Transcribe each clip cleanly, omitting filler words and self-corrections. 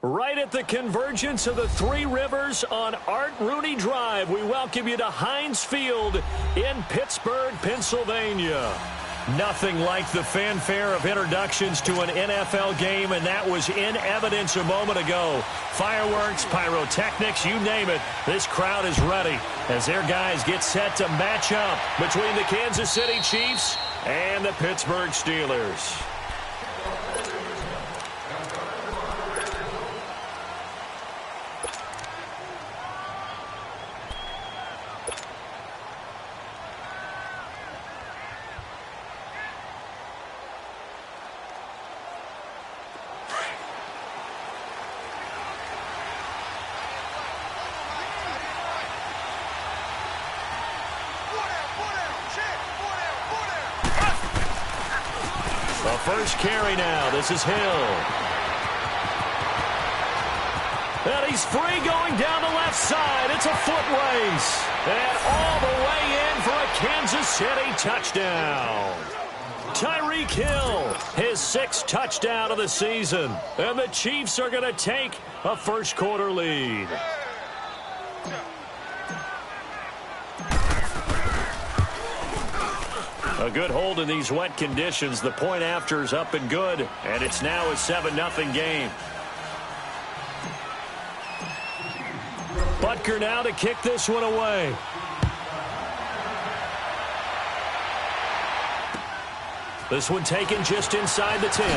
Right at the convergence of the Three Rivers on Art Rooney Drive, we welcome you to Heinz Field in Pittsburgh, Pennsylvania. Nothing like the fanfare of introductions to an NFL game, and that was in evidence a moment ago. Fireworks, pyrotechnics, you name it. This crowd is ready as their guys get set to match up between the Kansas City Chiefs and the Pittsburgh Steelers. First carry now. This is Hill. And he's free going down the left side. It's a foot race. And all the way in for a Kansas City touchdown. Tyreek Hill, his 6th touchdown of the season. And the Chiefs are going to take a first-quarter lead. A good hold in these wet conditions. The point after is up and good, and it's now a 7-0 game. Butker now to kick this one away. This one taken just inside the 10.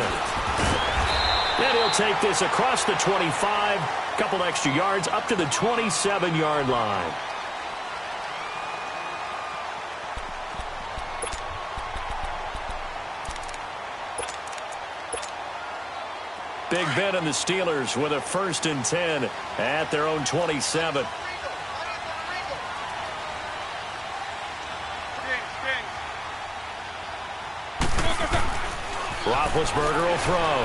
And he'll take this across the 25, a couple extra yards up to the 27-yard line. Big Ben and the Steelers with a 1st and 10 at their own 27. Roethlisberger will throw.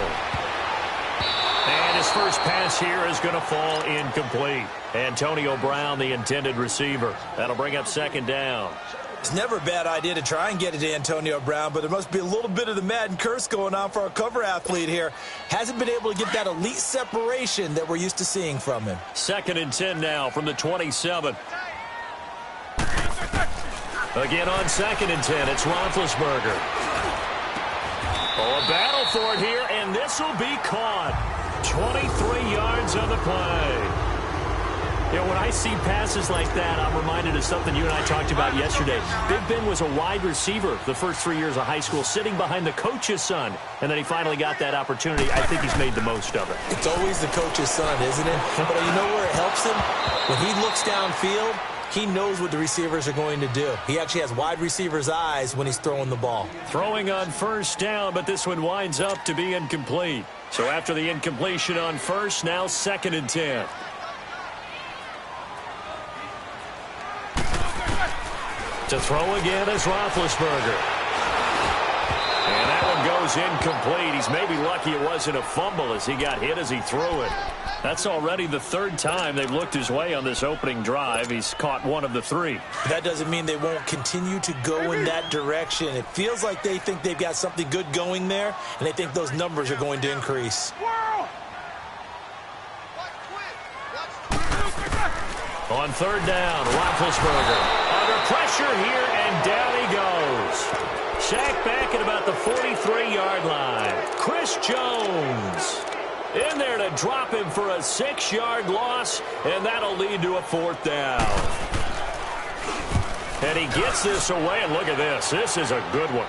And his first pass here is going to fall incomplete. Antonio Brown, the intended receiver. That'll bring up 2nd down. It's never a bad idea to try and get it to Antonio Brown, but there must be a little bit of the Madden curse going on for our cover athlete here. Hasn't been able to get that elite separation that we're used to seeing from him. 2nd and 10 now from the 27. Again on 2nd and 10, it's Roethlisberger. Oh, a battle for it here, and this will be caught. 23 yards on the play. You know, when I see passes like that, I'm reminded of something you and I talked about yesterday. Big Ben was a wide receiver the first 3 years of high school, sitting behind the coach's son, and then he finally got that opportunity. I think he's made the most of it. It's always the coach's son, isn't it? But you know where it helps him? When he looks downfield, he knows what the receivers are going to do. He actually has wide receivers' eyes when he's throwing the ball. Throwing on 1st down, but this one winds up to be incomplete. So after the incompletion on 1st, now 2nd and 10. To throw again is Roethlisberger. And that one goes incomplete. He's maybe lucky it wasn't a fumble as he got hit as he threw it. That's already the 3rd time they've looked his way on this opening drive. He's caught 1 of the 3. That doesn't mean they won't continue to go in that direction. It feels like they think they've got something good going there, and they think those numbers are going to increase. On 3rd down, Roethlisberger. Under pressure here, and down he goes. Sacked back at about the 43-yard line. Chris Jones in there to drop him for a 6-yard loss, and that'll lead to a 4th down. And he gets this away, and look at this. This is a good one.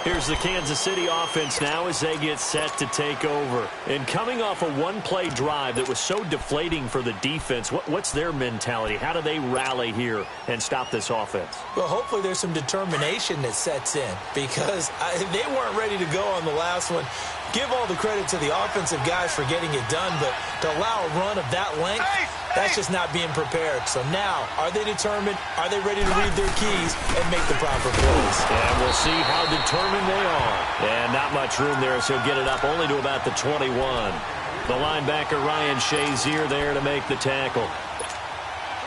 Here's the Kansas City offense now as they get set to take over. And coming off a one-play drive that was so deflating for the defense, what's their mentality? How do they rally here and stop this offense? Well, hopefully there's some determination that sets in because they weren't ready to go on the last one. Give all the credit to the offensive guys for getting it done, but to allow a run of that length, that's just not being prepared. So now, are they determined? Are they ready to read their keys and make the proper plays? And we'll see how determined they are. And not much room there, so he'll get it up only to about the 21. The linebacker, Ryan Shazier, there to make the tackle.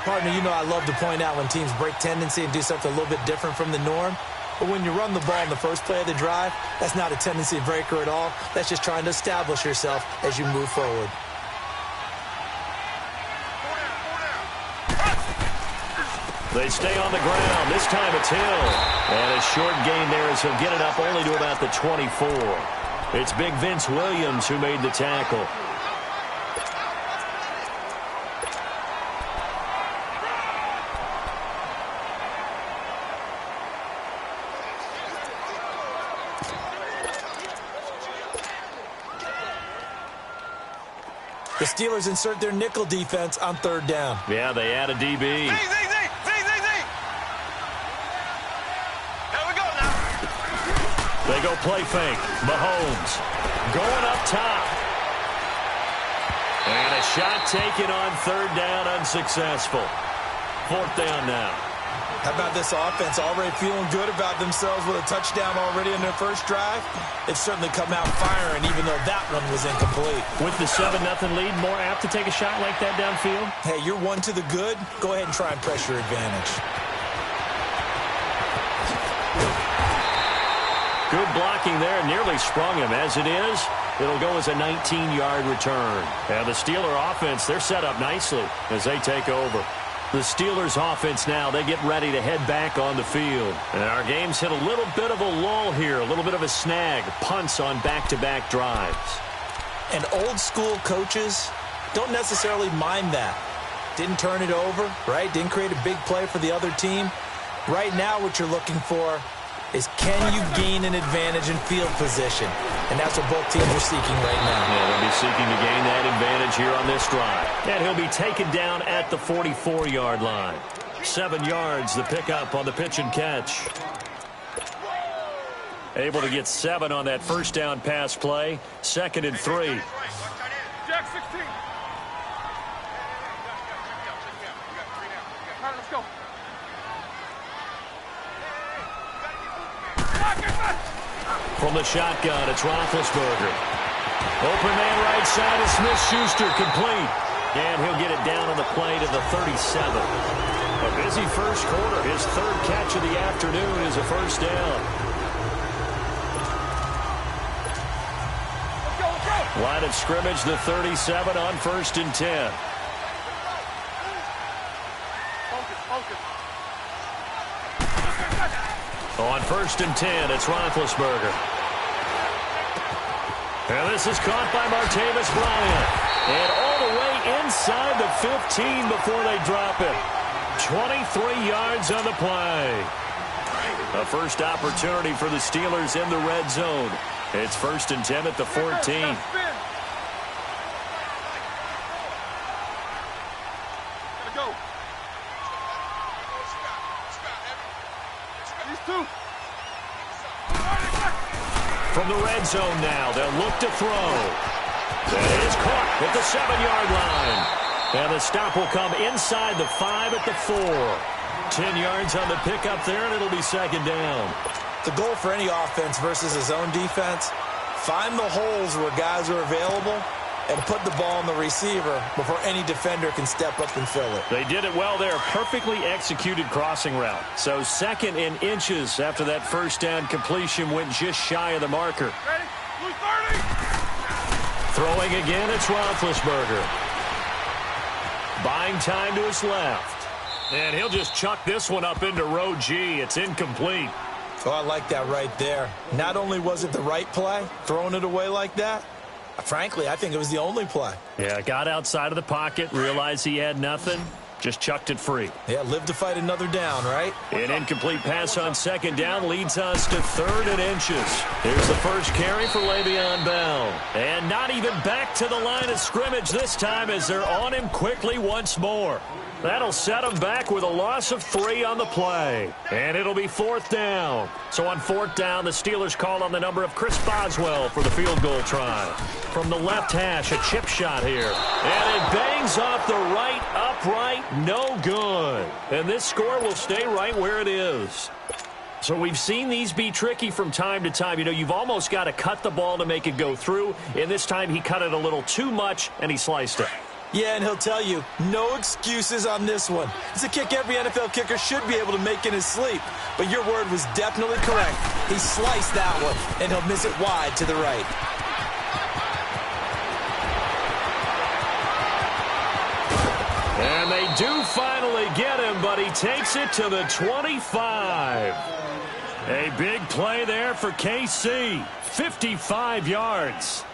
Partner, you know I love to point out when teams break tendency and do something a little bit different from the norm. But when you run the ball in the first play of the drive, that's not a tendency breaker at all. That's just trying to establish yourself as you move forward. They stay on the ground. This time it's Hill. And a short gain there as he'll get it up only to about the 24. It's big Vince Williams who made the tackle. The Steelers insert their nickel defense on third down. Yeah, they add a DB. They go play fake. Mahomes going up top. And a shot taken on third down, unsuccessful. Fourth down now. How about this offense already feeling good about themselves with a touchdown already in their first drive? They've certainly come out firing, even though that one was incomplete. With the 7-0 lead, more apt to take a shot like that downfield? Hey, you're one to the good. Go ahead and try and press your advantage. Good blocking there, nearly sprung him. As it is, it'll go as a 19-yard return. And the Steeler offense, they're set up nicely as they take over. The Steelers offense now, they get ready to head back on the field. And our game's hit a little bit of a lull here, a little bit of a snag, punts on back-to-back drives. And old-school coaches don't necessarily mind that. Didn't turn it over, right? Didn't create a big play for the other team. Right now what you're looking for is can you gain an advantage in field position? And that's what both teams are seeking right now. Yeah, they'll be seeking to gain that advantage here on this drive. And he'll be taken down at the 44-yard line. 7 yards, the pickup on the pitch and catch. Able to get 7 on that first down pass play. 2nd and 3. Jack 16. All right, let's go. From the shotgun, it's Roethlisberger. Open man right side is Smith-Schuster, complete. And he'll get it down on the play to the 37. A busy first quarter. His 3rd catch of the afternoon is a first down. Line of scrimmage, the 37 on 1st and 10. On 1st and 10, it's Roethlisberger. And this is caught by Martavis Bryant. And all the way inside the 15 before they drop it. 23 yards on the play. A first opportunity for the Steelers in the red zone. It's 1st and 10 at the 14. From the red zone now, they'll look to throw. It is caught at the 7-yard line. And the stop will come inside the 5 at the 4. 10 yards on the pickup there, and it'll be 2nd down. The goal for any offense versus a zone defense, find the holes where guys are available and put the ball on the receiver before any defender can step up and fill it. They did it well there. Perfectly executed crossing route. So 2nd and inches after that first down completion went just shy of the marker. Ready? Blue 30. Throwing again, it's Roethlisberger. Buying time to his left. And he'll just chuck this one up into row G. It's incomplete. Oh, I like that right there. Not only was it the right play, throwing it away like that, frankly, I think it was the only play. Yeah, got outside of the pocket, realized he had nothing, just chucked it free. Yeah, live to fight another down, right? An incomplete pass on 2nd down leads us to 3rd and inches. Here's the first carry for Le'Veon Bell. And not even back to the line of scrimmage this time as they're on him quickly once more. That'll set him back with a loss of 3 on the play. And it'll be 4th down. So on 4th down, the Steelers call on the number of Chris Boswell for the field goal try. From the left hash, a chip shot here. And it bangs off the right upright. No good. And this score will stay right where it is. So we've seen these be tricky from time to time. You know, you've almost got to cut the ball to make it go through. And this time he cut it a little too much, and he sliced it. Yeah, and he'll tell you, no excuses on this one. It's a kick every NFL kicker should be able to make in his sleep. But your word was definitely correct. He sliced that one, and he'll miss it wide to the right. And they do finally get him, but he takes it to the 25. A big play there for KC. 55 yards.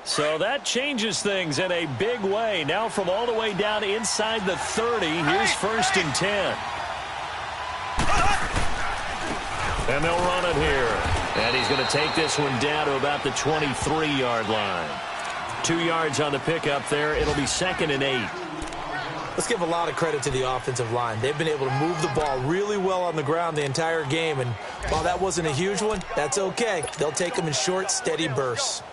So that changes things in a big way. Now from all the way down inside the 30, here's 1st and 10. And they'll run it here. And he's going to take this one down to about the 23-yard line. 2 yards on the pickup there. It'll be 2nd and 8. Let's give a lot of credit to the offensive line. They've been able to move the ball really well on the ground the entire game. And while that wasn't a huge one, that's okay. They'll take them in short, steady bursts.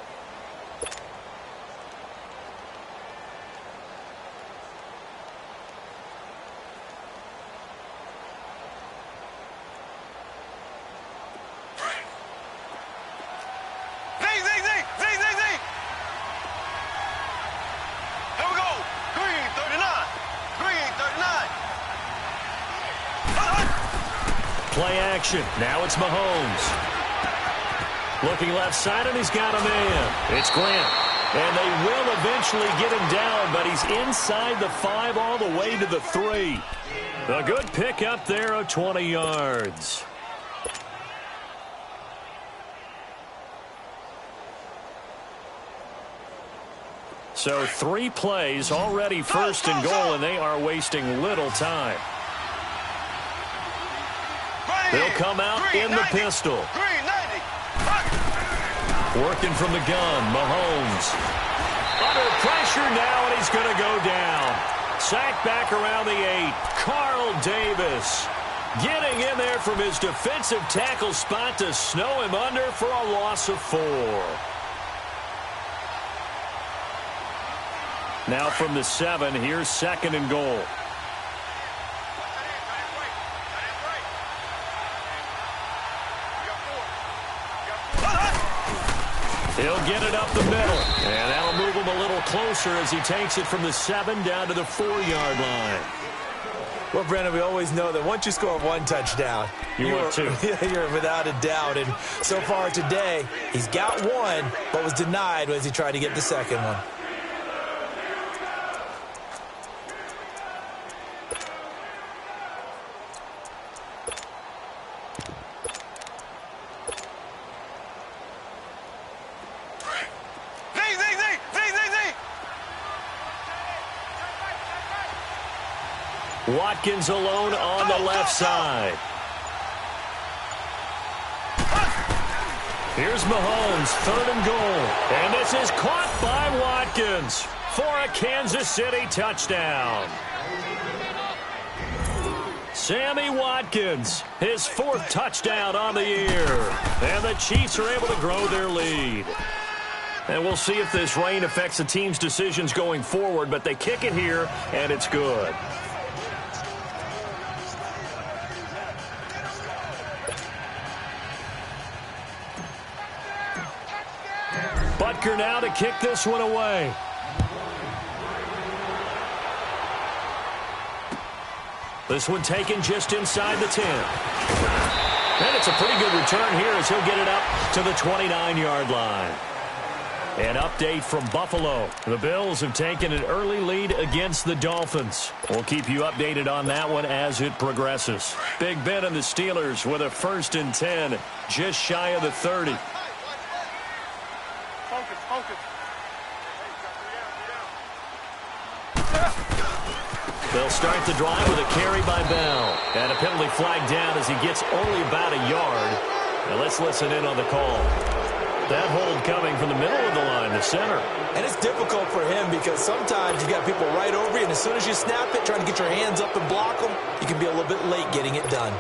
Play action. Now it's Mahomes. Looking left side, and he's got a man. It's Grant. And they will eventually get him down, but he's inside the 5 all the way to the 3. A good pick up there of 20 yards. So 3 plays, already 1st and goal, and they are wasting little time. They'll come out in the pistol. Working from the gun, Mahomes. Under pressure now, and he's going to go down. Sacked back around the 8. Carl Davis getting in there from his defensive tackle spot to snow him under for a loss of 4. Now from the 7, here's 2nd and goal. He'll get it up the middle, and that'll move him a little closer as he takes it from the 7 down to the 4-yard line. Well, Brandon, we always know that once you score 1 touchdown, you're without a doubt. And so far today, he's got 1, but was denied as he tried to get the 2nd one. Watkins alone on the left side. Here's Mahomes, 3rd and goal. And this is caught by Watkins for a Kansas City touchdown. Sammy Watkins, his 4th touchdown on the year. And the Chiefs are able to grow their lead. And we'll see if this rain affects the team's decisions going forward, but they kick it here, and it's good. Butker now to kick this one away. This one taken just inside the 10. And it's a pretty good return here as he'll get it up to the 29-yard line. An update from Buffalo. The Bills have taken an early lead against the Dolphins. We'll keep you updated on that one as it progresses. Big Ben and the Steelers with a 1st and 10, just shy of the 30. They'll start the drive with a carry by Bell. And a penalty flag down as he gets only about a yard. Now let's listen in on the call. That hold coming from the middle of the line, the center. And it's difficult for him because sometimes you've got people right over you, and as soon as you snap it, trying to get your hands up and block them, you can be a little bit late getting it done.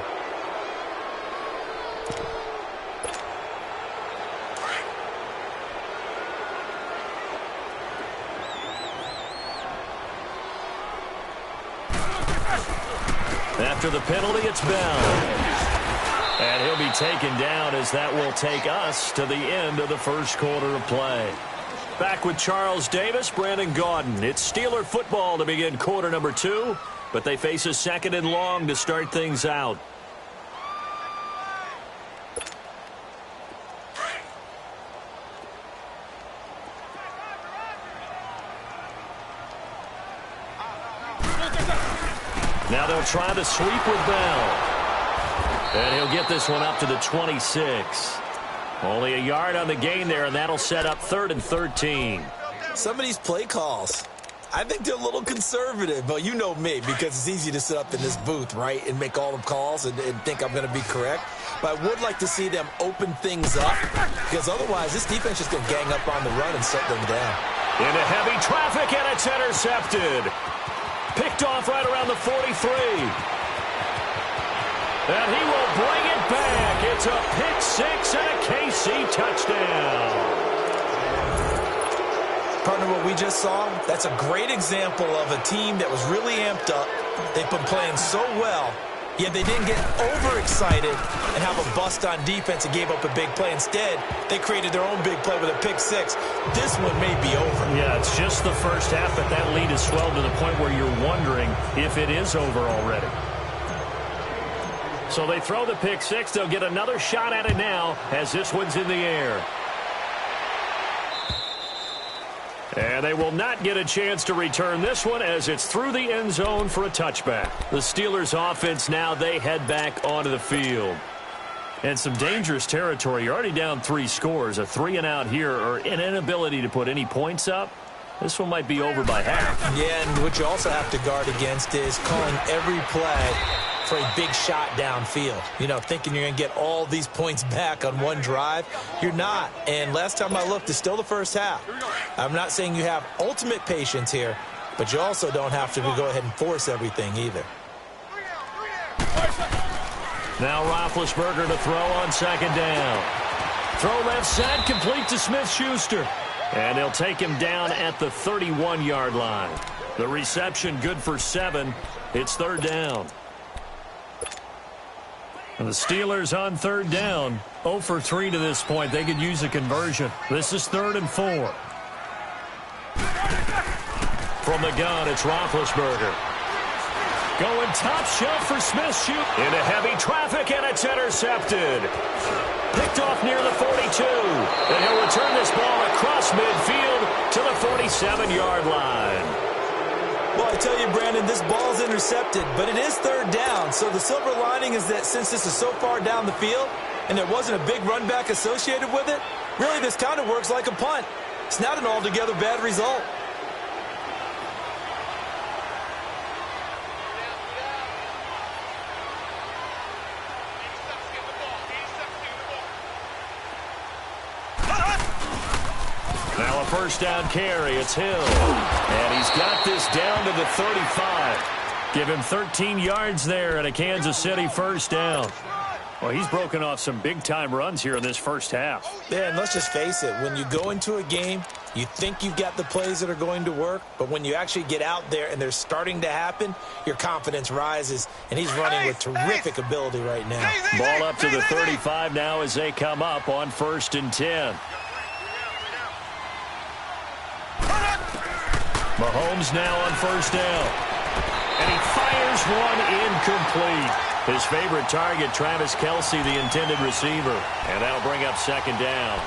after the penalty, it's Bell. And he'll be taken down as that will take us to the end of the first quarter of play. Back with Charles Davis, Brandon Gaudin. It's Steeler football to begin quarter number 2, but they face a second and long to start things out. Now they'll try the sweep with Bell. And he'll get this one up to the 26. Only a yard on the gain there, and that'll set up 3rd and 13. Some of these play calls, I think they're a little conservative, but you know me, because it's easy to sit up in this booth, right, and make all the calls and think I'm going to be correct. But I would like to see them open things up, because otherwise this defense is going to gang up on the run and shut them down. Into heavy traffic, and it's intercepted. Picked off right around the 43. And he will bring it back. It's a pick 6 and a KC touchdown. Partner, what we just saw, that's a great example of a team that was really amped up. They've been playing so well, yet they didn't get overexcited and have a bust on defense and gave up a big play. Instead, they created their own big play with a pick 6. This one may be over. Yeah, it's just the first half, but that lead has swelled to the point where you're wondering if it is over already. So they throw the pick 6. They'll get another shot at it now as this one's in the air. And they will not get a chance to return this one as it's through the end zone for a touchback. The Steelers offense now, they head back onto the field. And some dangerous territory. You're already down 3 scores. A 3-and-out here or an inability to put any points up. This one might be over by half. Yeah, and what you also have to guard against is calling every play for a big shot downfield. You know, thinking you're going to get all these points back on one drive. You're not. And last time I looked, it's still the first half. I'm not saying you have ultimate patience here, but you also don't have to go ahead and force everything either. Now Roethlisberger to throw on second down. Throw left side, complete to Smith-Schuster. And they'll take him down at the 31-yard line. The reception good for 7. It's 3rd down. And the Steelers on 3rd down. 0 for 3 to this point. They could use a conversion. This is 3rd and 4. From the gun, it's Roethlisberger. Going top shelf for Smith-Schuster. Into heavy traffic, and it's intercepted. Picked off near the 42. And he'll return this ball across midfield to the 47-yard line. Well, I tell you, Brandon, this ball's intercepted, but it is 3rd down. So the silver lining is that since this is so far down the field and there wasn't a big run back associated with it, really this kind of works like a punt. It's not an altogether bad result. Now a first down carry. It's Hill. And he's got this down to the 35. Give him 13 yards there and a Kansas City first down. Well, he's broken off some big-time runs here in this first half. Yeah, and let's just face it. When you go into a game, you think you've got the plays that are going to work, but when you actually get out there and they're starting to happen, your confidence rises, and he's running with terrific ability right now. Ball up to the 35 now as they come up on 1st and 10. Mahomes now on 1st down. And he fires one incomplete. His favorite target, Travis Kelce, the intended receiver. And that'll bring up 2nd down.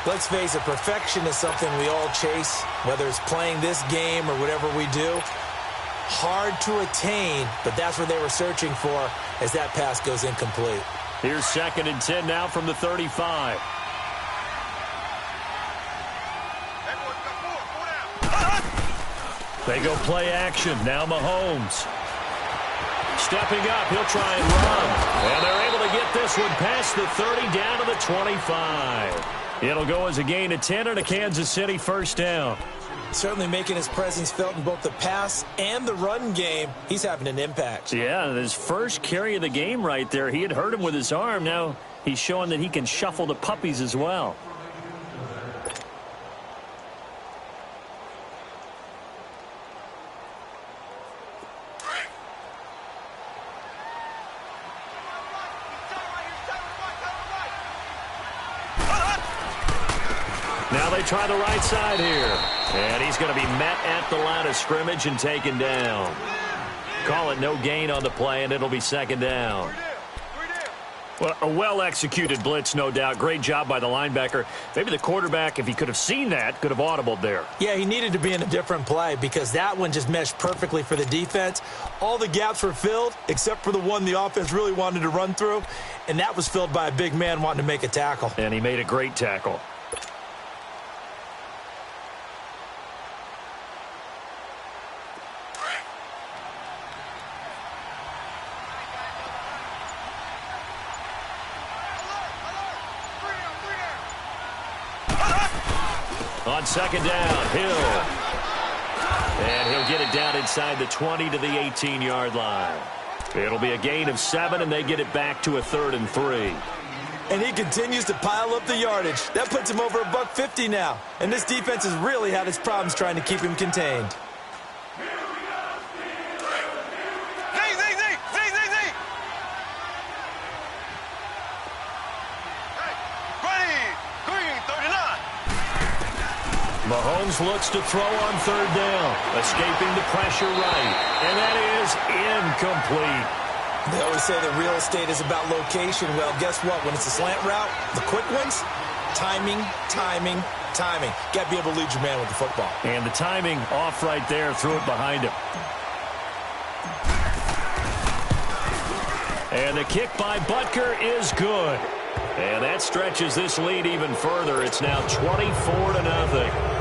Let's face it, perfection is something we all chase, whether it's playing this game or whatever we do. Hard to attain, but that's what they were searching for as that pass goes incomplete. Here's 2nd and 10 now from the 35. They go play action. Now Mahomes. Stepping up, he'll try and run. And they're able to get this one past the 30 down to the 25. It'll go as a gain of 10 and a Kansas City first down. Certainly making his presence felt in both the pass and the run game. He's having an impact. Yeah, his first carry of the game right there. He had hurt him with his arm. Now he's showing that he can shuffle the puppies as well. Now they try the right side here. And he's going to be met at the line of scrimmage and taken down. Call it no gain on the play, and it'll be second down. Well, a well-executed blitz, no doubt. Great job by the linebacker. Maybe the quarterback, if he could have seen that, could have audibled there. Yeah, he needed to be in a different play because that one just meshed perfectly for the defense. All the gaps were filled except for the one the offense really wanted to run through, and that was filled by a big man wanting to make a tackle. And he made a great tackle. On second down, Hill. And he'll get it down inside the 20 to the 18-yard line. It'll be a gain of 7, and they get it back to a 3rd and 3. And he continues to pile up the yardage. That puts him over $150 now. And this defense has really had its problems trying to keep him contained. Mahomes looks to throw on 3rd down, escaping the pressure right, and that is incomplete. They always say that real estate is about location. Well, guess what? When it's a slant route, the quick ones, timing, timing, timing. Got to be able to lead your man with the football. And the timing off right there, threw it behind him. And the kick by Butker is good. And that stretches this lead even further. It's now 24-0.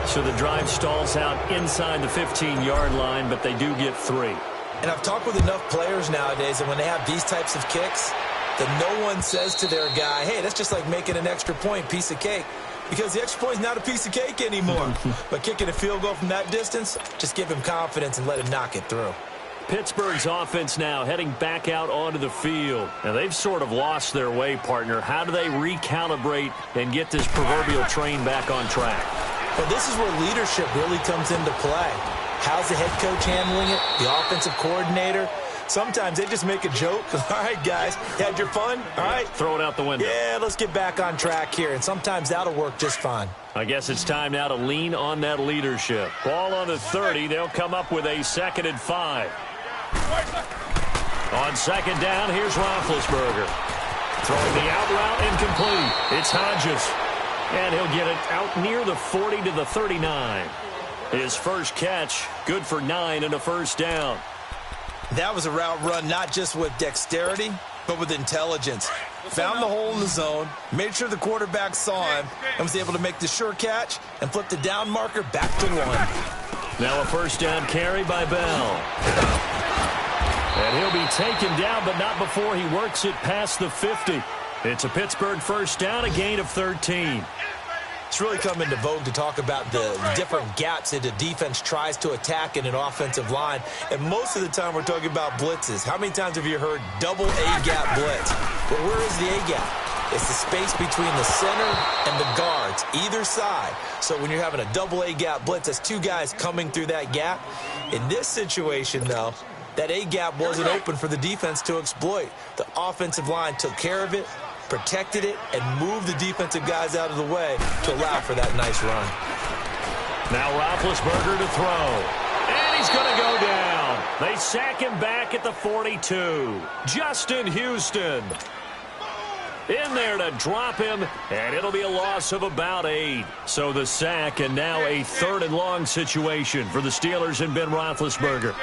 So the drive stalls out inside the 15-yard line, but they do get 3. And I've talked with enough players nowadays that when they have these types of kicks, that no one says to their guy, hey, that's just like making an extra point, piece of cake. Because the extra point is not a piece of cake anymore. But kicking a field goal from that distance, just give him confidence and let him knock it through. Pittsburgh's offense now heading back out onto the field. And they've sort of lost their way, partner. How do they recalibrate and get this proverbial train back on track? Well, this is where leadership really comes into play. How's the head coach handling it? The offensive coordinator? Sometimes they just make a joke. All right, guys, you had your fun? All right. Throw it out the window. Yeah, let's get back on track here. And sometimes that'll work just fine. I guess it's time now to lean on that leadership. Ball on the 30. They'll come up with a 2nd and 5. On second down, here's Roethlisberger. Throwing the out route incomplete. It's Hodges. And he'll get it out near the 40 to the 39. His first catch, good for 9 and a first down. That was a route run not just with dexterity, but with intelligence. Found the hole in the zone, made sure the quarterback saw him, and was able to make the sure catch and flip the down marker back to 1. Now a first down carry by Bell. And he'll be taken down, but not before he works it past the 50. It's a Pittsburgh first down, a gain of 13. It's really come into vogue to talk about the different gaps that a defense tries to attack in an offensive line. And most of the time we're talking about blitzes. How many times have you heard double A-gap blitz? Well, where is the A-gap? It's the space between the center and the guards, either side. So when you're having a double A-gap blitz, that's 2 guys coming through that gap. In this situation, though, that A-gap wasn't open for the defense to exploit. The offensive line took care of it, protected it, and moved the defensive guys out of the way to allow for that nice run. Now Roethlisberger to throw. And he's going to go down. They sack him back at the 42. Justin Houston in there to drop him, and it'll be a loss of about 8. So the sack, and now a 3rd and long situation for the Steelers and Ben Roethlisberger.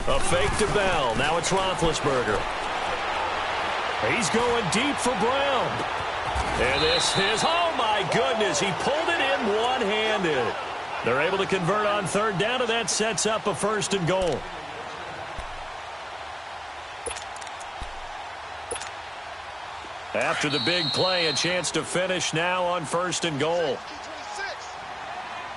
A fake to Bell. Now it's Roethlisberger. He's going deep for Brown. And this is, oh my goodness, he pulled it in one-handed. They're able to convert on 3rd down, and that sets up a 1st and goal. After the big play, a chance to finish now on 1st and goal.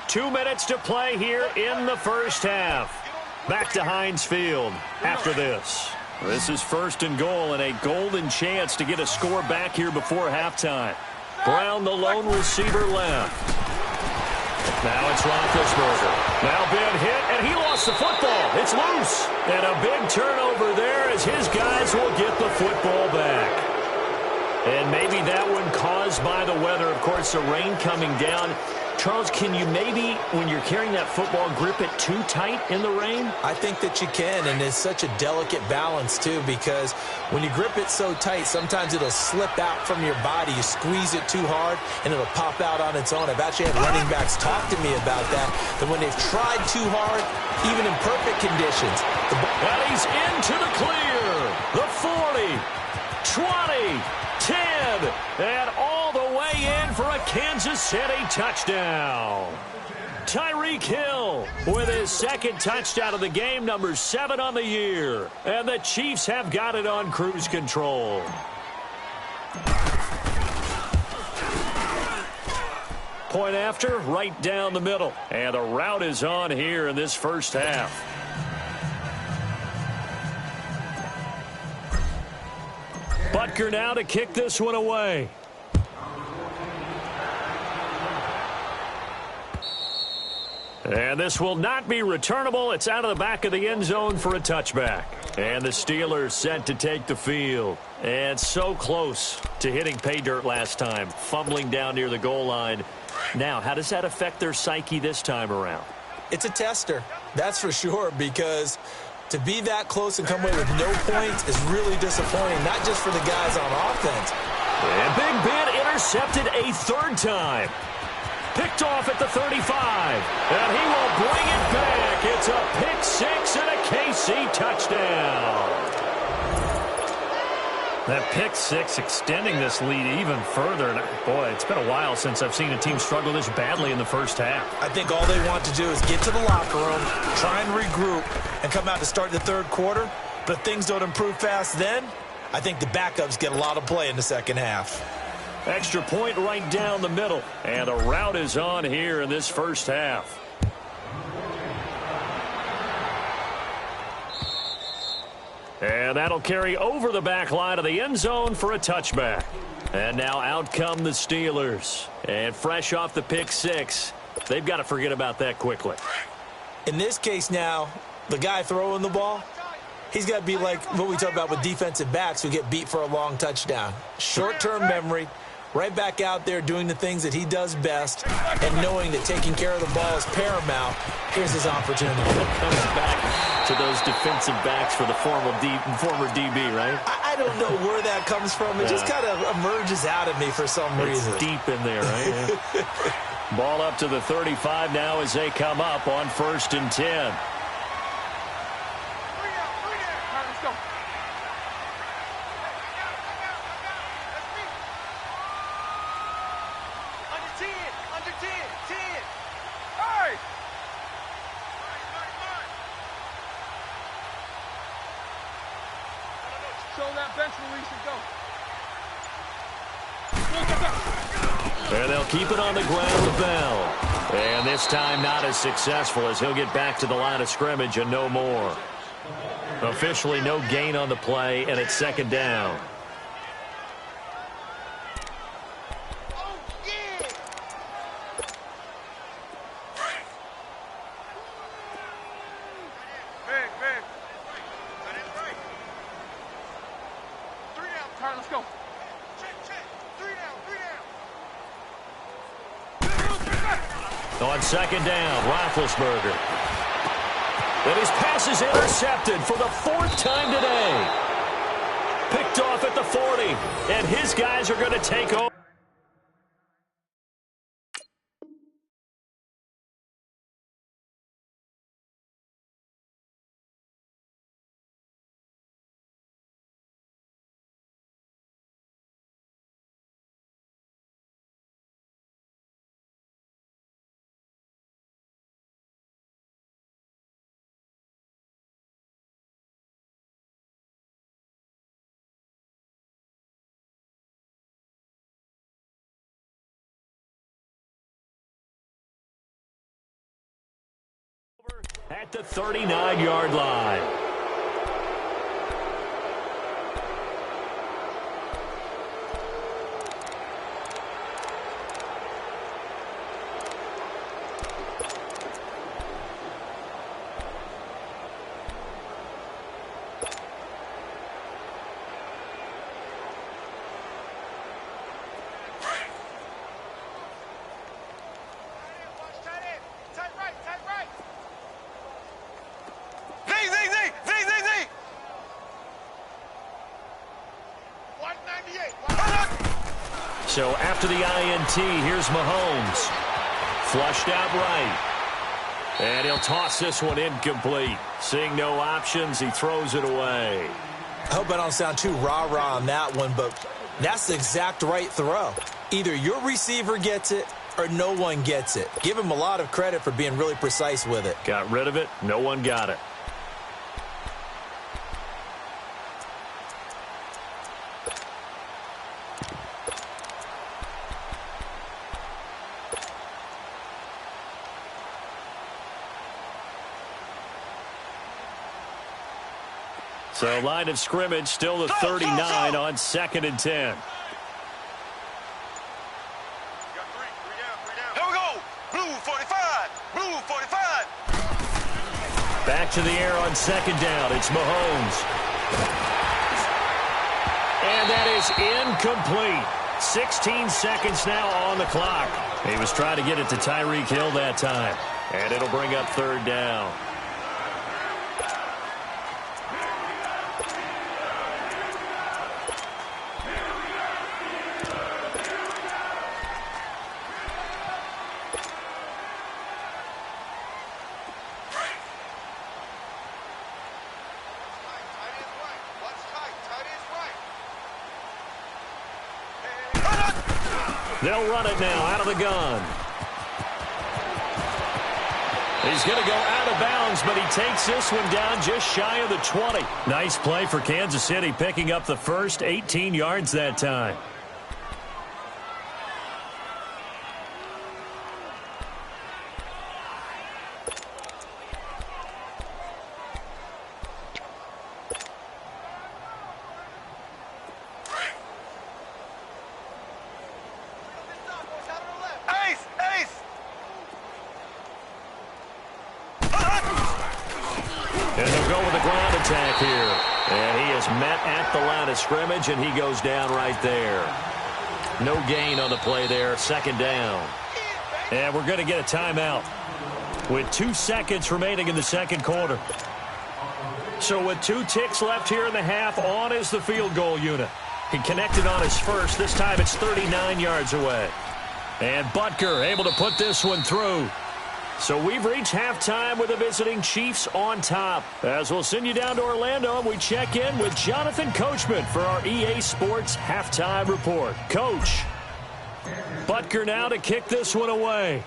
2 minutes to play here in the first half. Back to Heinz Field after this. This is 1st and goal and a golden chance to get a score back here before halftime. Brown, the lone receiver, left. Now it's Roethlisberger. Now Ben hit, and he lost the football. It's loose. And a big turnover there as his guys will get the football back. And maybe that one caused by the weather. Of course, the rain coming down. Charles, can you maybe, when you're carrying that football, grip it too tight in the rain? I think that you can, and it's such a delicate balance, too, because when you grip it so tight, sometimes it'll slip out from your body. You squeeze it too hard, and it'll pop out on its own. I've actually had running backs talk to me about that when they've tried too hard, even in perfect conditions. And he's into the clear. The 40, 20, 10, and all the way in for a Kansas City touchdown. Tyreek Hill with his second touchdown of the game, number 7 on the year. And the Chiefs have got it on cruise control. Point after, right down the middle. And the route is on here in this first half. Butker now to kick this one away. And this will not be returnable. It's out of the back of the end zone for a touchback. And the Steelers set to take the field. And so close to hitting pay dirt last time, fumbling down near the goal line. Now, how does that affect their psyche this time around? It's a tester, that's for sure, because to be that close and come away with no points is really disappointing, not just for the guys on offense. And Big Ben intercepted a third time. Picked off at the 35. And he will bring it back. It's a pick six and a KC touchdown. That pick six extending this lead even further. And boy, it's been a while since I've seen a team struggle this badly in the first half. I think all they want to do is get to the locker room, try and regroup, and come out to start the third quarter. But if things don't improve fast then, I think the backups get a lot of play in the second half. Extra point right down the middle. And a route is on here in this first half. And that'll carry over the back line of the end zone for a touchback. And now out come the Steelers. And fresh off the pick six, they've got to forget about that quickly. In this case now, the guy throwing the ball, he's got to be like what we talk about with defensive backs who get beat for a long touchdown. Short-term memory, right back out there doing the things that he does best, and knowing that taking care of the ball is paramount. Here's his opportunity. Comes back to those defensive backs for the former DB, right? I don't know where that comes from. It just kind of emerges out of me for some reason. It's deep in there, right? Yeah. Ball up to the 35 now as they come up on 1st and 10. And they'll keep it on the ground with Bell. And this time not as successful as he'll get back to the line of scrimmage and no more. Officially no gain on the play, and it's 2nd down. On 2nd down, Roethlisberger. And his pass is intercepted for the 4th time today. Picked off at the 40, and his guys are going to take over. At the 39-yard line. So after the INT, here's Mahomes. Flushed out right. And he'll toss this one incomplete. Seeing no options, he throws it away. I hope I don't sound too rah-rah on that one, but that's the exact right throw. Either your receiver gets it or no one gets it. Give him a lot of credit for being really precise with it. Got rid of it. No one got it. So line of scrimmage still the 39 on 2nd and 10. Here we go. Blue 45. Blue 45. Back to the air on 2nd down. It's Mahomes. And that is incomplete. 16 seconds now on the clock. He was trying to get it to Tyreek Hill that time. And it'll bring up 3rd down. They'll run it now out of the gun. He's going to go out of bounds, but he takes this one down just shy of the 20. Nice play for Kansas City, picking up the first 18 yards that time. And they'll go with a ground attack here. And he is met at the line of scrimmage, and he goes down right there. No gain on the play there. 2nd down. And we're going to get a timeout with 2 seconds remaining in the 2nd quarter. So with 2 ticks left here in the half, on is the field goal unit. He connected on his first. This time it's 39 yards away. And Butker able to put this one through. So we've reached halftime with the visiting Chiefs on top. As we'll send you down to Orlando, and we check in with Jonathan Coachman for our EA Sports Halftime Report. Coach, Butker now to kick this one away.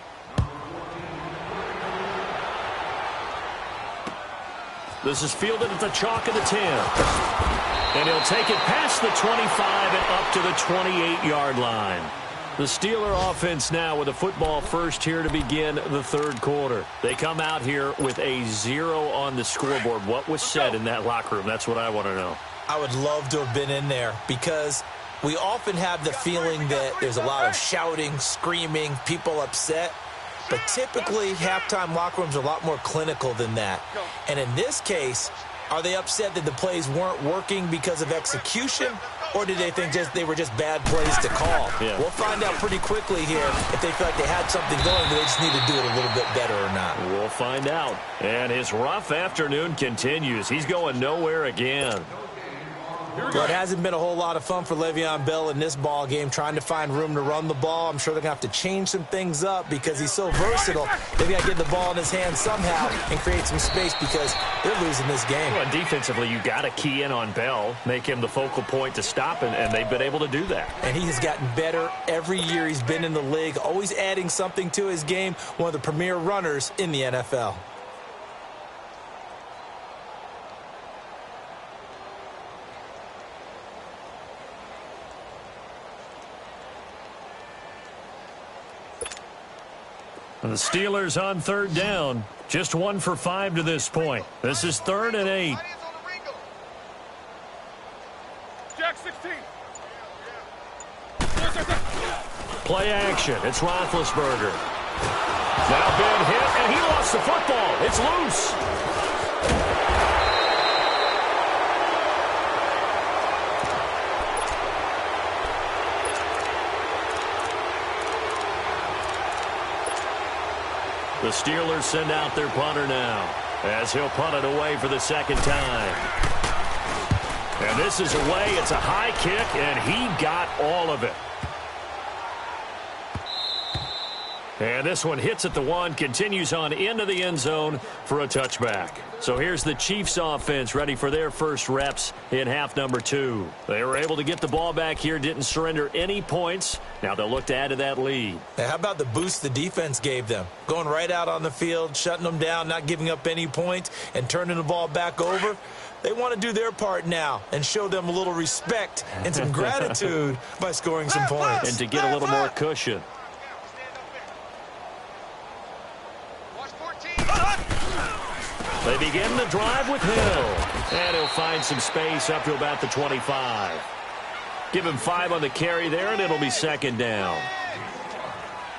This is fielded at the chalk of the 10. And he'll take it past the 25 and up to the 28-yard line. The Steeler offense now with a football first here to begin the 3rd quarter. They come out here with a 0 on the scoreboard. What was said in that locker room? That's what I want to know. I would love to have been in there because we often have the feeling that there's a lot of shouting, screaming, people upset. But typically, halftime locker rooms are a lot more clinical than that. And in this case, are they upset that the plays weren't working because of execution? Or did they think they were just bad plays to call? Yeah. We'll find out pretty quickly here if they feel like they had something going, but they just need to do it a little bit better or not. We'll find out. And his rough afternoon continues. He's going nowhere again. Well, it hasn't been a whole lot of fun for Le'Veon Bell in this ball game, trying to find room to run the ball. I'm sure they're going to have to change some things up because he's so versatile. They've got to get the ball in his hands somehow and create some space because they're losing this game. Well, defensively, you got to key in on Bell, make him the focal point to stop, and they've been able to do that. And he has gotten better every year he's been in the league, always adding something to his game, one of the premier runners in the NFL. The Steelers on 3rd down. Just 1 for 5 to this point. This is 3rd and 8. Jack 16. Play action. It's Roethlisberger. Now been hit, and he lost the football. It's loose. The Steelers send out their punter now as he'll punt it away for the 2nd time. And And this is away. It's a high kick, and he got all of it. And this one hits at the 1, continues on into the end zone for a touchback. So here's the Chiefs offense ready for their first reps in half number 2. They were able to get the ball back here, didn't surrender any points. Now they'll look to add to that lead. Now, how about the boost the defense gave them? Going right out on the field, shutting them down, not giving up any points, and turning the ball back over. They want to do their part now and show them a little respect and some gratitude by scoring some points. And to get a little more cushion. They begin the drive with Hill. And he'll find some space up to about the 25. Give him 5 on the carry there, and it'll be second down.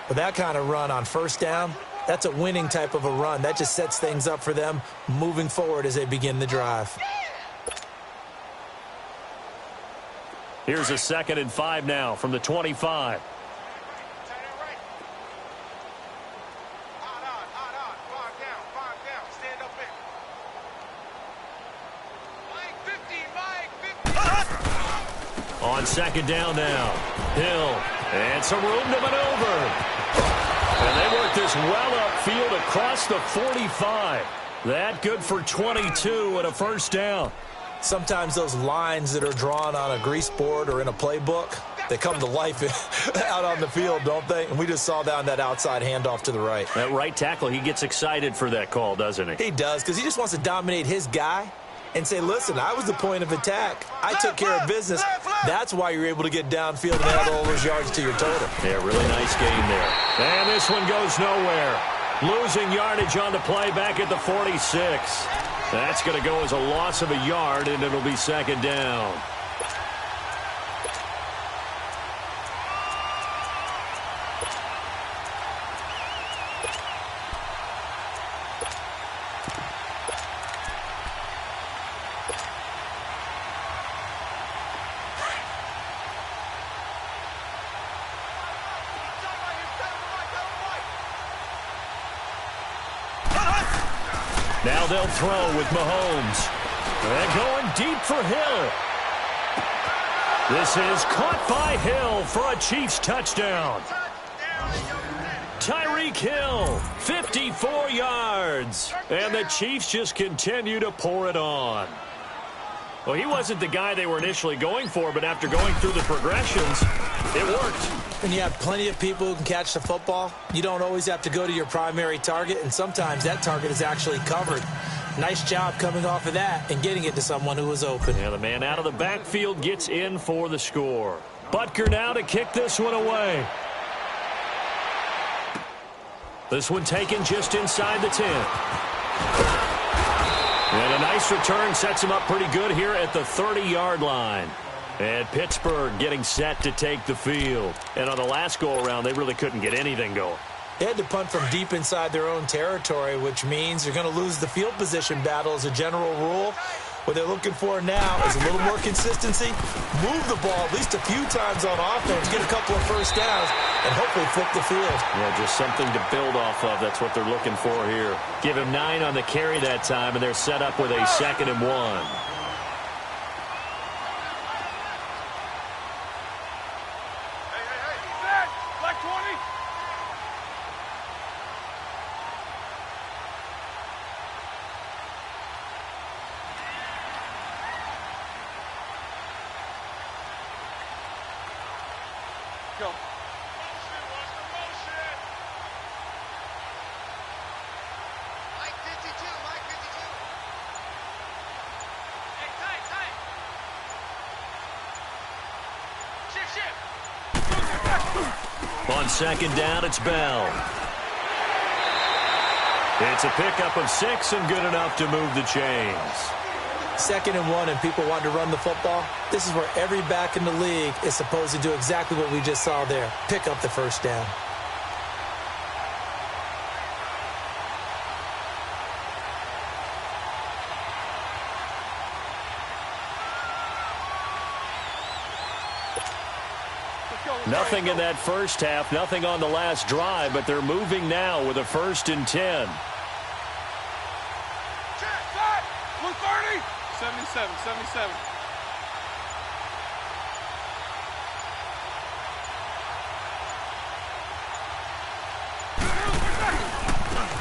With that kind of run on first down, that's a winning type of a run. That just sets things up for them moving forward as they begin the drive. Here's a 2nd and 5 now from the 25. On second down now, Hill, and some room to maneuver. And they work this well upfield across the 45. That good for 22 and a first down. Sometimes those lines that are drawn on a grease board or in a playbook, they come to life out on the field, don't they? And we just saw down that outside handoff to the right. That right tackle, he gets excited for that call, doesn't he? He does, because he just wants to dominate his guy and say, listen, I was the point of attack. I took care of business. That's why you're able to get downfield and add all those yards to your total. Yeah, really nice game there. And this one goes nowhere. Losing yardage on the play back at the 46. That's going to go as a loss of a yard, and it'll be second down. Now they'll throw with Mahomes. And going deep for Hill. This is caught by Hill for a Chiefs touchdown. Tyreek Hill, 54 yards. And the Chiefs just continue to pour it on. Well, he wasn't the guy they were initially going for, but after going through the progressions, it worked. When you have plenty of people who can catch the football, you don't always have to go to your primary target, and sometimes that target is actually covered. Nice job coming off of that and getting it to someone who was open. Yeah, the man out of the backfield gets in for the score. Butker now to kick this one away. This one taken just inside the 10. And a nice return sets him up pretty good here at the 30-yard line. And Pittsburgh getting set to take the field. And on the last go-around, they really couldn't get anything going. They had to punt from deep inside their own territory, which means they're going to lose the field position battle as a general rule. What they're looking for now is a little more consistency, move the ball at least a few times on offense, get a couple of first downs, and hopefully flip the field. Yeah, just something to build off of. That's what they're looking for here. Give him 9 on the carry that time, and they're set up with a 2nd and 1. Go. On second down, it's Bell. It's a pickup of 6 and good enough to move the chains. 2nd and 1 and people want to run the football. This is where every back in the league is supposed to do exactly what we just saw there. Pick up the first down. Nothing in that first half, nothing on the last drive, but they're moving now with a 1st and 10. 77.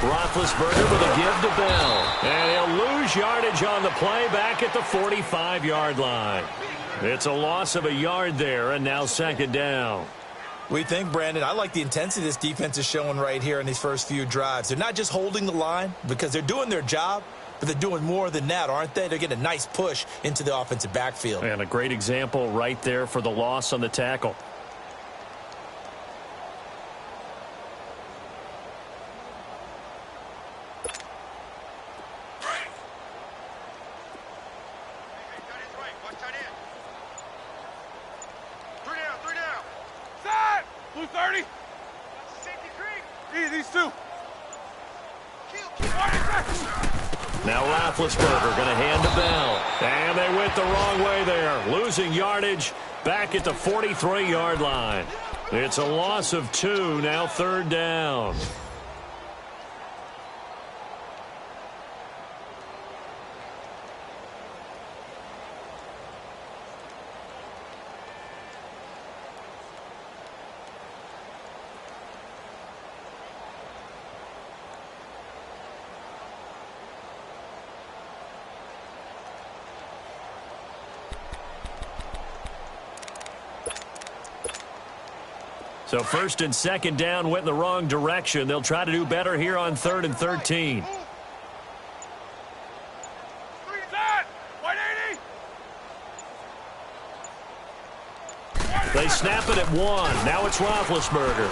Roethlisberger with a give to Bell. And he'll lose yardage on the play back at the 45-yard line. It's a loss of a yard there, and now second down. We think, Brandon, I like the intensity this defense is showing right here in these first few drives. They're not just holding the line because they're doing their job, but they're doing more than that, aren't they? They're getting a nice push into the offensive backfield. And a great example right there for the loss on the tackle. Now Roethlisberger going to hand to Bell. And they went the wrong way there. Losing yardage back at the 43-yard line. It's a loss of 2, now third down. So first and second down went in the wrong direction. They'll try to do better here on 3rd and 13. They snap it at 1. Now it's Roethlisberger.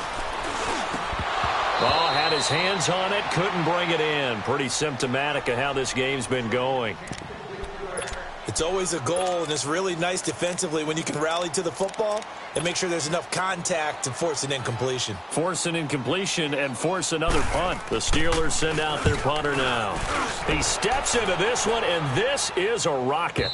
Oh, had his hands on it, couldn't bring it in. Pretty symptomatic of how this game's been going. It's always a goal, and it's really nice defensively when you can rally to the football and make sure there's enough contact to force an incompletion. Force an incompletion and force another punt. The Steelers send out their punter now. He steps into this one, and this is a rocket.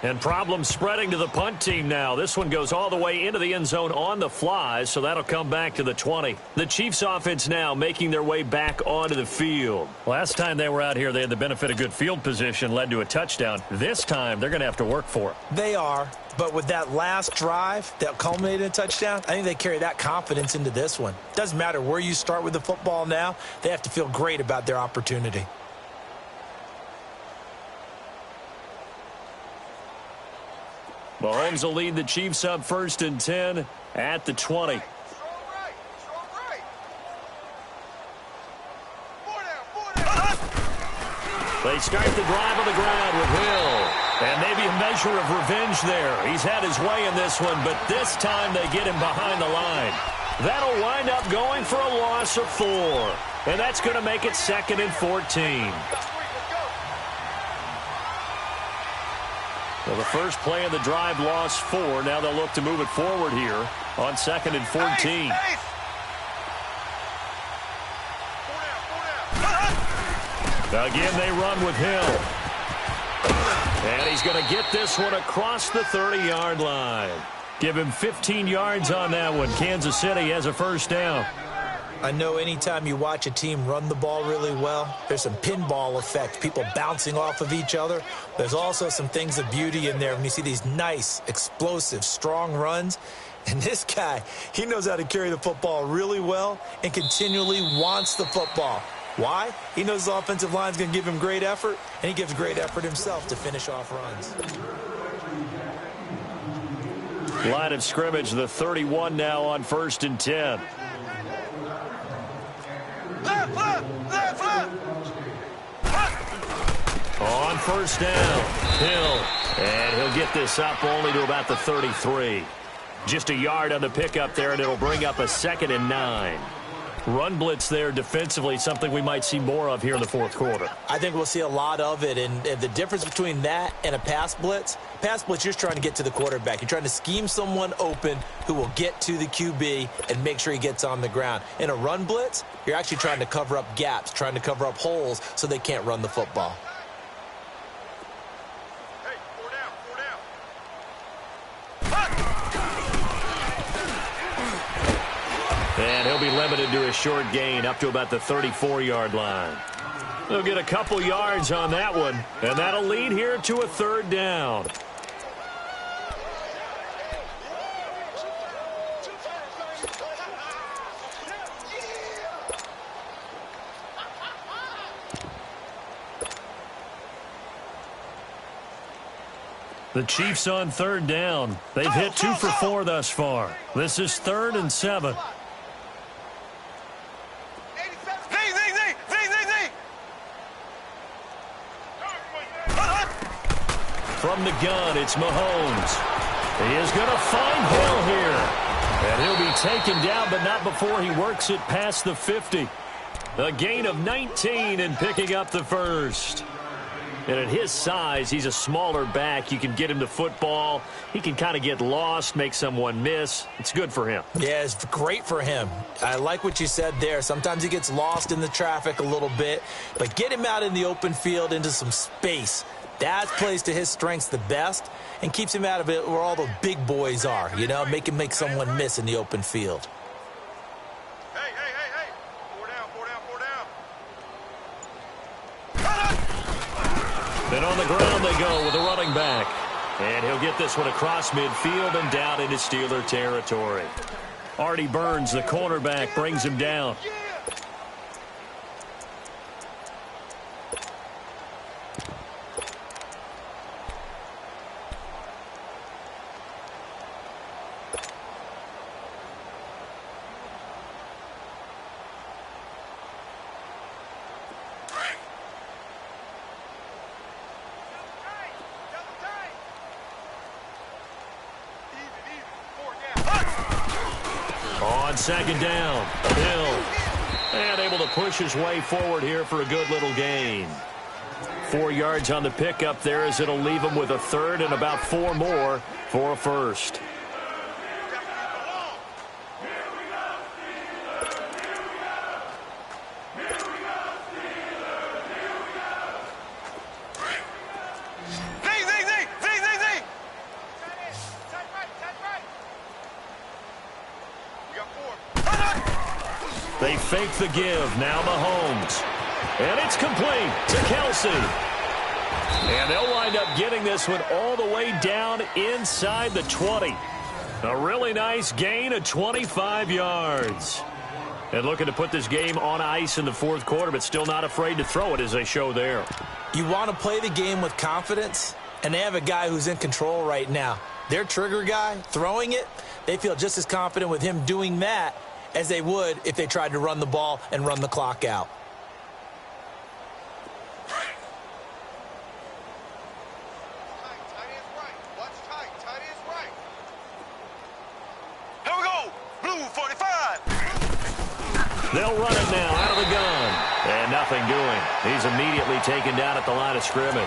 And problems spreading to the punt team now. This one goes all the way into the end zone on the fly, so that'll come back to the 20. The Chiefs offense now making their way back onto the field. Last time they were out here, they had the benefit of good field position, led to a touchdown. This time, they're going to have to work for it. They are, but with that last drive that culminated in a touchdown, I think they carry that confidence into this one. Doesn't matter where you start with the football now, they have to feel great about their opportunity. Mahomes will lead the Chiefs up 1st and 10 at the 20. They start the drive on the ground with Hill. And maybe a measure of revenge there. He's had his way in this one, but this time they get him behind the line. That'll wind up going for a loss of 4. And that's going to make it 2nd and 14. Well, the first play of the drive lost 4. Now they'll look to move it forward here on 2nd and 14. Again, they run with Hill. And he's going to get this one across the 30-yard line. Give him 15 yards on that one. Kansas City has a first down. I know anytime you watch a team run the ball really well, there's some pinball effect, people bouncing off of each other. There's also some things of beauty in there when you see these nice, explosive, strong runs. And this guy, he knows how to carry the football really well and continually wants the football. Why? He knows the offensive line's going to give him great effort, and he gives great effort himself to finish off runs. Line of scrimmage, the 31 now on 1st and 10. On first down, Hill. And he'll get this up only to about the 33. Just a yard on the pickup there, and it'll bring up a 2nd and 9. Run blitz there defensively, something we might see more of here in the 4th quarter. I think we'll see a lot of it, and the difference between that and a pass blitz, you're just trying to get to the quarterback. You're trying to scheme someone open who will get to the QB and make sure he gets on the ground. In a run blitz, you're actually trying to cover up gaps, trying to cover up holes so they can't run the football. And he'll be limited to a short gain up to about the 34-yard line. They'll get a couple yards on that one, and that'll lead here to a 3rd down. The Chiefs on third down. They've hit 2 for 4 thus far. This is 3rd and 7. From the gun, it's Mahomes. He is going to find Hill here. And he'll be taken down, but not before he works it past the 50. A gain of 19 and picking up the first. And at his size, he's a smaller back. You can get him the football. He can kind of get lost, make someone miss. It's good for him. Yeah, it's great for him. I like what you said there. Sometimes he gets lost in the traffic a little bit, but get him out in the open field into some space. That plays to his strengths the best and keeps him out of it where all the big boys are, you know, make him make someone miss in the open field. Hey. 4 down. Then on the ground they go with a running back. And he'll get this one across midfield and down into Steeler territory. Artie Burns, the cornerback, brings him down. On second down, Hill. And able to push his way forward here for a good little gain. 4 yards on the pickup there as it'll leave him with a third and about 4 more for a first. They fake the give. Now Mahomes. And it's complete to Kelsey. And they'll wind up getting this one all the way down inside the 20. A really nice gain of 25 yards. And looking to put this game on ice in the fourth quarter, but still not afraid to throw it as they show there. You want to play the game with confidence, and they have a guy who's in control right now. Their trigger guy, throwing it, they feel just as confident with him doing that as they would if they tried to run the ball and run the clock out. Here we go. Blue 45. They'll run it now out of the gun. And nothing doing. He's immediately taken down at the line of scrimmage.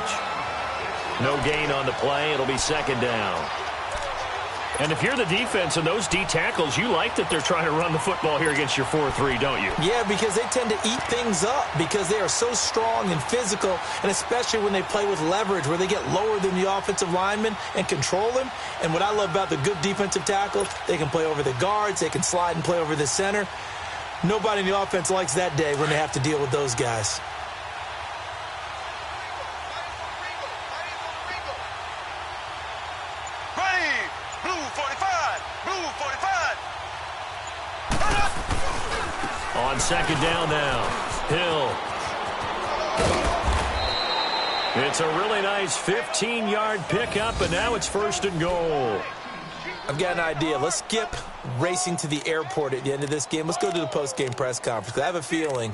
No gain on the play. It'll be second down. And if you're the defense and those D tackles, you like that they're trying to run the football here against your 4-3, don't you? Yeah, because they tend to eat things up because they are so strong and physical, and especially when they play with leverage where they get lower than the offensive lineman and control him. And what I love about the good defensive tackles, they can play over the guards, they can slide and play over the center. Nobody in the offense likes that day when they have to deal with those guys. On second down now, Hill. It's a really nice 15-yard pickup, and now it's 1st and goal. I've got an idea. Let's skip racing to the airport at the end of this game. Let's go to the post-game press conference. I have a feeling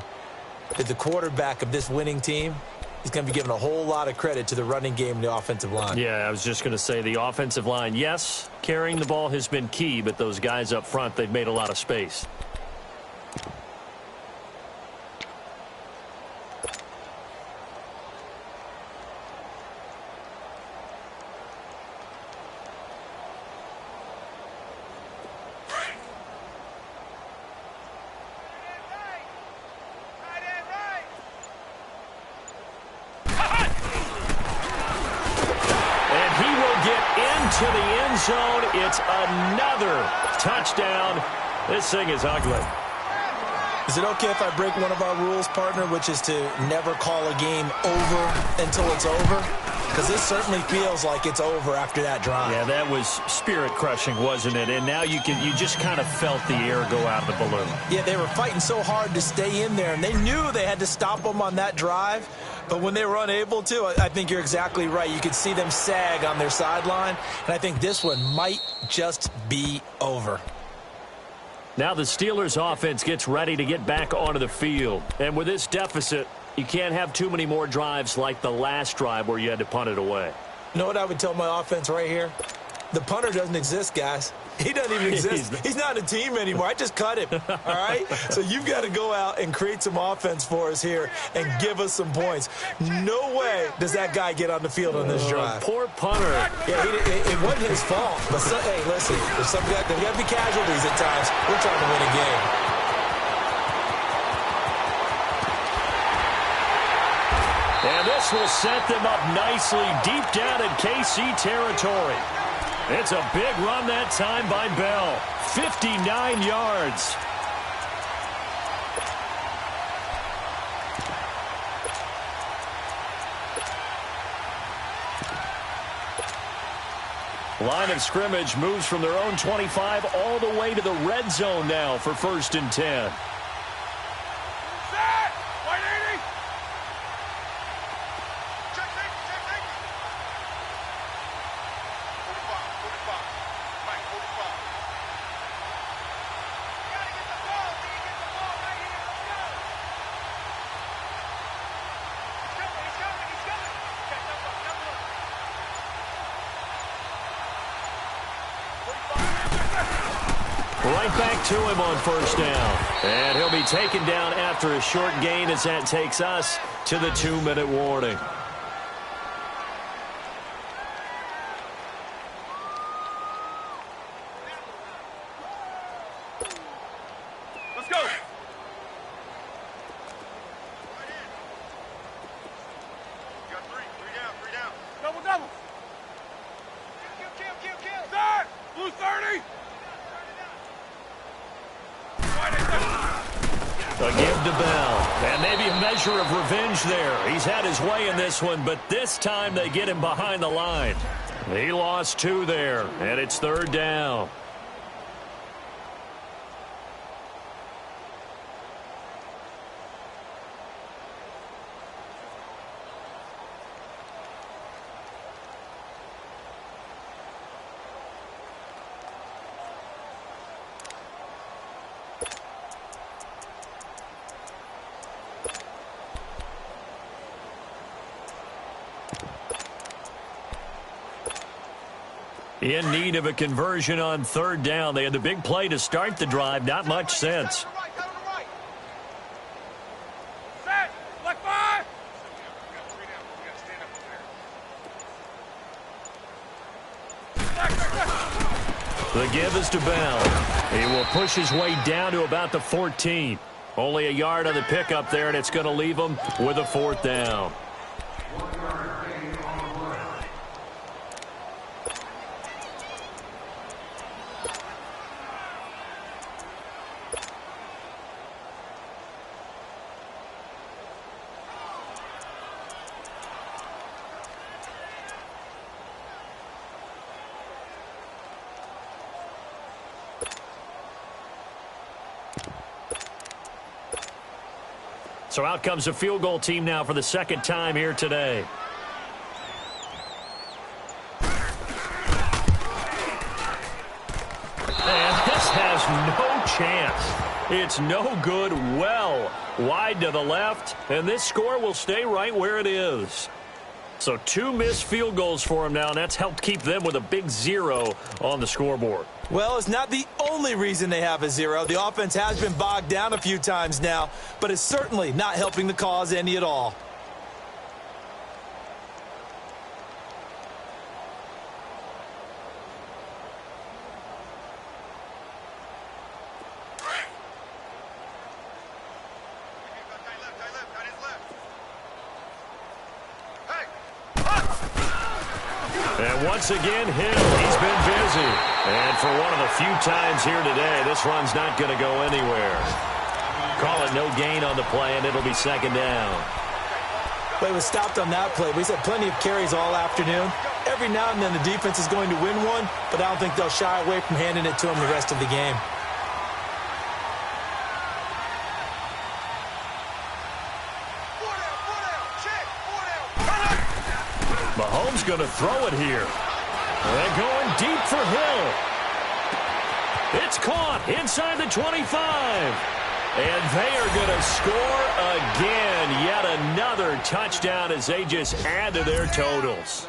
that the quarterback of this winning team is going to be giving a whole lot of credit to the running game and the offensive line. Yeah, I was just going to say the offensive line, yes, carrying the ball has been key, but those guys up front, they've made a lot of space. To the end zone. It's another touchdown. This thing is ugly. Is it okay if I break one of our rules, partner, which is to never call a game over until it's over? Because this certainly feels like it's over after that drive. Yeah, that was spirit-crushing, wasn't it? And now you just kind of felt the air go out of the balloon. Yeah, they were fighting so hard to stay in there, and they knew they had to stop them on that drive. But when they were unable to, I think you're exactly right. You could see them sag on their sideline, and I think this one might just be over. Now the Steelers offense gets ready to get back onto the field. And with this deficit, you can't have too many more drives like the last drive where you had to punt it away. You know what I would tell my offense right here? The punter doesn't exist, guys. He doesn't even exist. He's not a team anymore. I just cut him, all right? So you've got to go out and create some offense for us here and give us some points. No way does that guy get on the field on this drive. Poor punter. Yeah, it wasn't his fault. But, hey, listen, there's got to be casualties at times. We're trying to win a game. And this will set them up nicely deep down in KC territory. It's a big run that time by Bell. 59 yards. Line of scrimmage moves from their own 25 all the way to the red zone now for 1st and 10. Right back to him on 1st down. And he'll be taken down after a short gain as that takes us to the 2-minute warning. Let's go. You got three down. Double. Kill. Start. Blue 30. A give to Bell. And maybe a measure of revenge there. He's had his way in this one, but this time they get him behind the line. He lost 2 there, and it's 3rd down. In need of a conversion on 3rd down. They had the big play to start the drive. Not much sense. The give is to Bell. He will push his way down to about the 14. Only a yard on the pickup there, and it's going to leave him with a 4th down. So out comes a field goal team now for the 2nd time here today. And this has no chance. It's no good, well wide to the left, and this score will stay right where it is. So 2 missed field goals for him now, and that's helped keep them with a big 0 on the scoreboard. Well, it's not the only reason they have a 0. The offense has been bogged down a few times now, but it's certainly not helping the cause any at all. And once again, Hill, he's been busy. And for one of the few times here today, this run's not going to go anywhere. Call it no gain on the play, and it'll be 2nd down. But it was stopped on that play. We've had plenty of carries all afternoon. Every now and then the defense is going to win one, but I don't think they'll shy away from handing it to them the rest of the game. Four down, check. going to throw it here. And going deep for Hill. It's caught inside the 25. And they are going to score again. Yet another touchdown as they just add to their totals.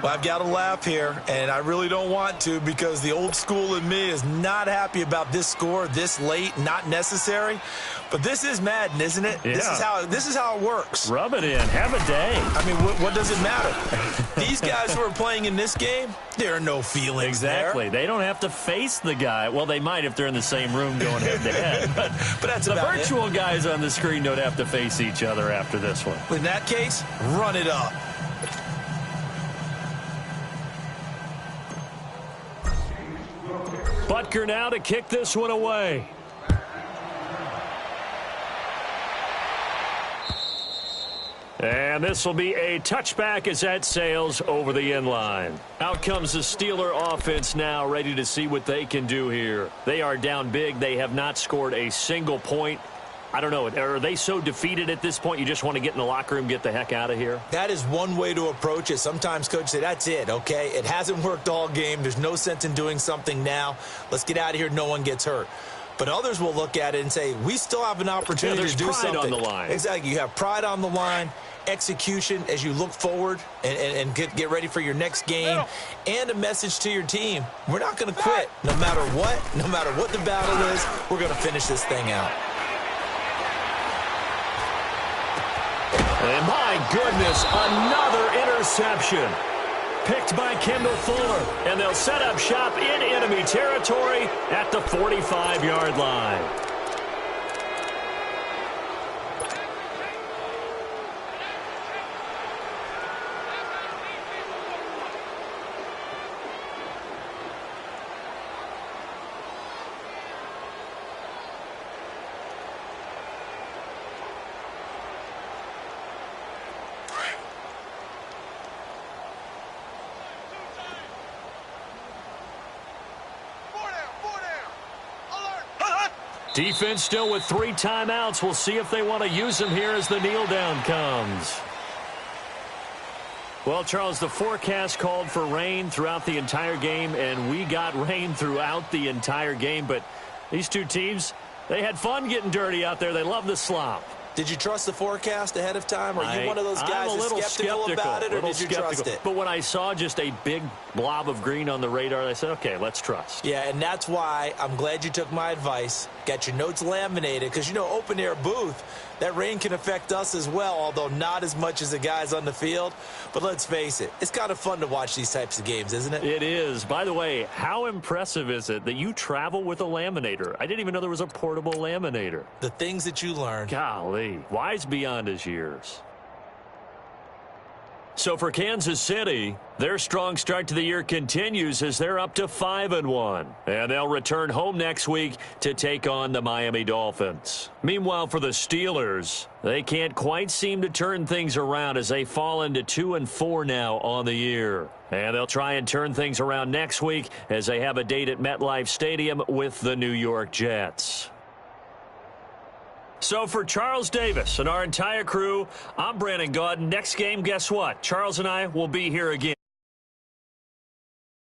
Well, I've got to laugh here, and I really don't want to because the old school in me is not happy about this score this late, not necessary. But this is Madden, isn't it? Yeah. This is how it works. Rub it in. Have a day. I mean, what does it matter? These guys who are playing in this game, there are no feelings Exactly. there. They don't have to face the guy. Well, they might if they're in the same room going head-to-head. But that's the about virtual guys on the screen don't have to face each other after this one. In that case, run it up. Butker now to kick this one away. And this will be a touchback as that sails over the end line. Out comes the Steeler offense now, ready to see what they can do here. They are down big. They have not scored a single point. I don't know. Are they so defeated at this point you just want to get in the locker room, get the heck out of here? That is one way to approach it. Sometimes coaches say, that's it, okay? It hasn't worked all game. There's no sense in doing something now. Let's get out of here. No one gets hurt. But others will look at it and say, we still have an opportunity to do something. There's pride on the line. Exactly. You have pride on the line, execution as you look forward and get ready for your next game, and a message to your team. We're not going to quit no matter what the battle is. We're going to finish this thing out. And my goodness, another interception. Picked by Kendall Fuller. And they'll set up shop in enemy territory at the 45-yard line. Defense still with 3 timeouts. We'll see if they want to use them here as the kneel down comes. Well, Charles, the forecast called for rain throughout the entire game, and we got rain throughout the entire game. But these two teams, they had fun getting dirty out there. They love the slop. Did you trust the forecast ahead of time? Are you one of those guys that's skeptical about it, or did you trust it? But when I saw just a big blob of green on the radar, I said, okay, let's trust. Yeah, and that's why I'm glad you took my advice. Got your notes laminated, because, you know, open-air booth, that rain can affect us as well, although not as much as the guys on the field. But let's face it, it's kind of fun to watch these types of games, isn't it? It is. By the way, how impressive is it that you travel with a laminator? I didn't even know there was a portable laminator. The things that you learn. Golly, wise beyond his years. So for Kansas City, their strong start to the year continues as they're up to 5-1. And they'll return home next week to take on the Miami Dolphins. Meanwhile, for the Steelers, they can't quite seem to turn things around as they fall into 2-4 now on the year. And they'll try and turn things around next week as they have a date at MetLife Stadium with the New York Jets. So for Charles Davis and our entire crew, I'm Brandon Gaudin. Next game, guess what? Charles and I will be here again.